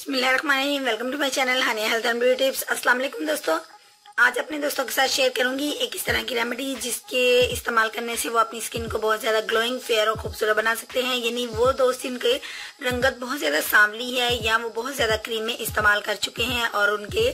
बिस्मिल्लाहिर्रहमानिर्रहीम। Welcome to my channel Hania health and beauty tips. अस्सलाम वालेकुम दोस्तों, आज अपने दोस्तों के साथ शेयर करूंगी एक इस तरह की रेमेडी जिसके इस्तेमाल करने से वो अपनी स्किन को बहुत ज्यादा ग्लोइंग, फेयर और खूबसूरत बना सकते हैं। यानी वो दोस्त जिनके रंगत बहुत ज्यादा सांवली है या वो बहुत ज्यादा क्रीम में इस्तेमाल कर चुके हैं और उनके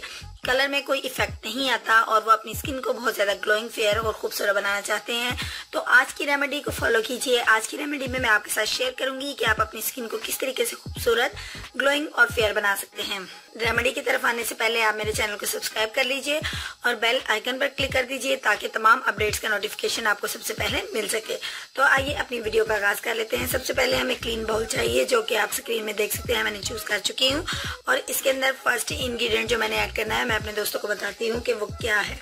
कलर में कोई इफेक्ट नहीं आता और वो अपनी स्किन को बहुत ज्यादा ग्लोइंग, फेयर और खूबसूरत बनाना चाहते हैं, तो आज की रेमेडी को फॉलो कीजिए। आज की रेमेडी में मैं आपके साथ शेयर करूंगी कि आप अपनी स्किन को किस तरीके से खूबसूरत, ग्लोइंग और फेयर बना सकते हैं। रेमेडी की तरफ आने से पहले आप मेरे चैनल को सब्सक्राइब कर लीजिए और बेल आइकन पर क्लिक कर दीजिए ताकि तमाम अपडेट्स का नोटिफिकेशन आपको सबसे पहले मिल सके। तो आइए अपनी वीडियो का आगाज कर लेते हैं। सबसे पहले हमें क्लीन बाउल चाहिए, जो कि आप स्क्रीन में देख सकते हैं, मैंने चूज कर चुकी हूँ। और इसके अंदर फर्स्ट इंग्रेडिएंट जो मैंने ऐड करना है, मैं अपने दोस्तों को बताती हूँ कि वो क्या है।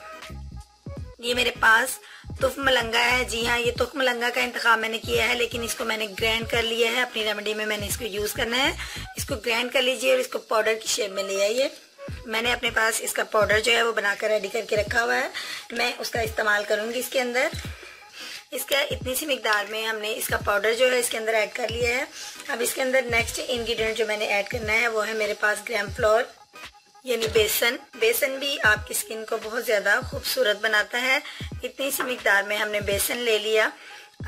ये मेरे पास तुफ मलंगा है। जी हाँ, ये तुफ मलंगा का इंतखाब मैंने किया है, लेकिन इसको मैंने ग्राइंड कर लिया है। अपनी रेमेडी में मैंने इसको यूज करना है। इसको ग्राइंड कर लीजिए और इसको पाउडर की शेप में ले आइए। मैंने अपने पास इसका पाउडर जो है वो बनाकर रेडी करके रखा हुआ है, मैं उसका इस्तेमाल करूंगी इसके अंदर। इसका इतनी सी मिकदार में हमने इसका पाउडर जो है इसके अंदर ऐड कर लिया है। अब इसके अंदर नेक्स्ट इंग्रेडिएंट जो मैंने ऐड करना है वो है मेरे पास ग्राम फ्लोर यानी बेसन। बेसन भी आपकी स्किन को बहुत ज्यादा खूबसूरत बनाता है। इतनी सी मिकदार में हमने बेसन ले लिया।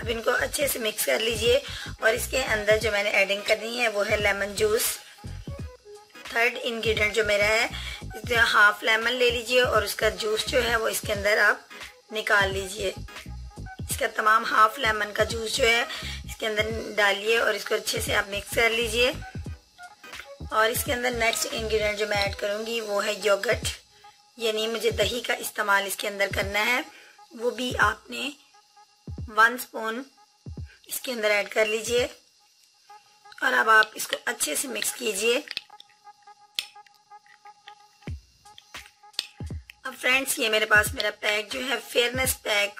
अब इनको अच्छे से मिक्स कर लीजिए और इसके अंदर जो मैंने एडिंग करनी है वो है लेमन जूस। थर्ड इंग्रेडिएंट जो मेरा है, हाफ लेमन ले लीजिए और उसका जूस जो है वो इसके अंदर आप निकाल लीजिए। इसका तमाम हाफ लेमन का जूस जो है इसके अंदर डालिए और इसको अच्छे से आप मिक्स कर लीजिए। और इसके अंदर नेक्स्ट इंग्रेडिएंट जो मैं ऐड करूंगी वो है योगर्ट, यानी मुझे दही का इस्तेमाल इसके अंदर करना है। वो भी आपने 1 स्पून इसके अंदर ऐड कर लीजिए और अब आप इसको अच्छे से मिक्स कीजिए। अब फ्रेंड्स, ये मेरे पास मेरा पैक जो है फेयरनेस पैक,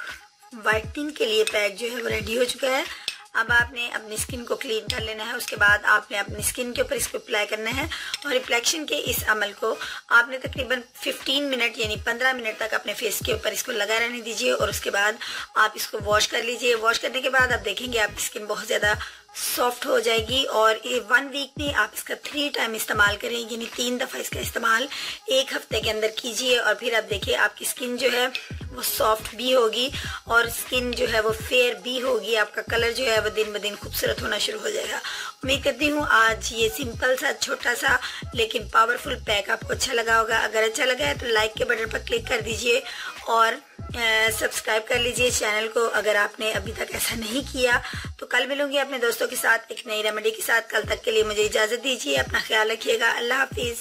वाइटनिंग के लिए पैक जो है वो रेडी हो चुका है। अब आपने अपनी स्किन को क्लीन कर लेना है। उसके बाद आपने अपनी स्किन के ऊपर इसको अप्लाई करना है और रिफ्लेक्शन के इस अमल को आपने तकरीबन 15 मिनट यानी 15 मिनट तक अपने फेस के ऊपर इसको लगा रहने दीजिए और उसके बाद आप इसको वॉश कर लीजिए। वॉश करने के बाद आप देखेंगे आपकी स्किन बहुत ज़्यादा सॉफ्ट हो जाएगी और 1 वीक में आप इसका 3 टाइम इस्तेमाल करें, यानी 3 दफ़ा इसका इस्तेमाल 1 हफ्ते के अंदर कीजिए और फिर आप देखिए आपकी स्किन जो है वो सॉफ्ट भी होगी और स्किन जो है वो फेयर भी होगी। आपका कलर जो है वो दिन ब दिन खूबसूरत होना शुरू हो जाएगा। उम्मीद करती हूँ आज ये सिंपल सा, छोटा सा लेकिन पावरफुल पैक आपको अच्छा लगा होगा। अगर अच्छा लगा है तो लाइक के बटन पर क्लिक कर दीजिए और सब्सक्राइब कर लीजिए चैनल को अगर आपने अभी तक ऐसा नहीं किया। तो कल मिलूंगी अपने दोस्तों के साथ एक नई रेमेडी के साथ। कल तक के लिए मुझे इजाजत दीजिए। अपना ख्याल रखिएगा। अल्लाह हाफिज।